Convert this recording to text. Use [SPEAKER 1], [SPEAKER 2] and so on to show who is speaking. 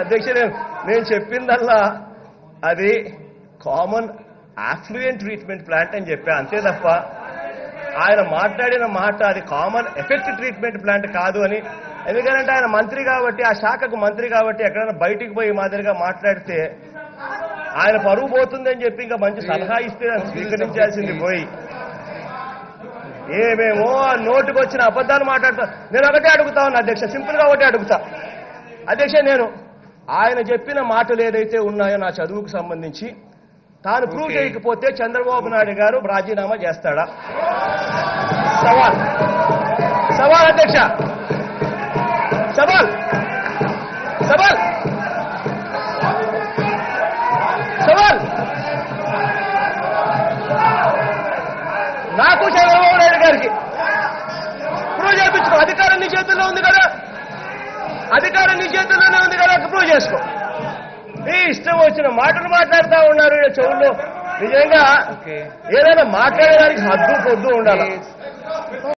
[SPEAKER 1] అధ్యక్ష నేను చెప్పిందల్లా అది కామన్ అఫ్లూయెంట్ ట్రీట్మెంట్ ప్లాంట్ అని చెప్పా, అంతే తప్ప ఆయన మాట్లాడిన మాట అది కామన్ ఎఫెక్ట్ ట్రీట్మెంట్ ప్లాంట్ కాదు అని. ఎందుకంటే ఆయన మంత్రి కాబట్టి, ఆ శాఖకు మంత్రి కాబట్టి ఎక్కడైనా బయటికి పోయి మాదిరిగా మాట్లాడితే ఆయన పరువు పోతుందని చెప్పి ఇంకా మంచి సలహా ఇస్తే స్వీకరించాల్సింది పోయి ఏమేమో నోటికి వచ్చిన అబద్ధాలు మాట్లాడతా. నేను ఒకటే అడుగుతా ఉన్నా అధ్యక్ష, సింపుల్ గా ఒకటే అడుగుతా అధ్యక్ష. నేను ఆయన చెప్పిన మాటలు ఏదైతే ఉన్నాయో నా చదువుకు సంబంధించి తాను ప్రూవ్ చేయకపోతే చంద్రబాబు నాయుడు గారు రాజీనామా చేస్తాడా? సవాల్ సవాల్ అధ్యక్ష, సవాల్ సవాల్ సవాల్. నాకు చంద్రబాబు నాయుడు గారికి ప్రూవ్ చేయించుకో. అధికారం నీ చేతుల్లో ఉంది కదా, అధికారం నీ చేతుల్లోనే ఉంది కదా, ప్రూవ్ చేసుకో. మీ ఇష్టం వచ్చిన మాటలు మాట్లాడుతూ ఉన్నారు చెవుల్లో. నిజంగా ఏదైనా మాట్లాడడానికి హద్దు పొద్దు ఉండాలి.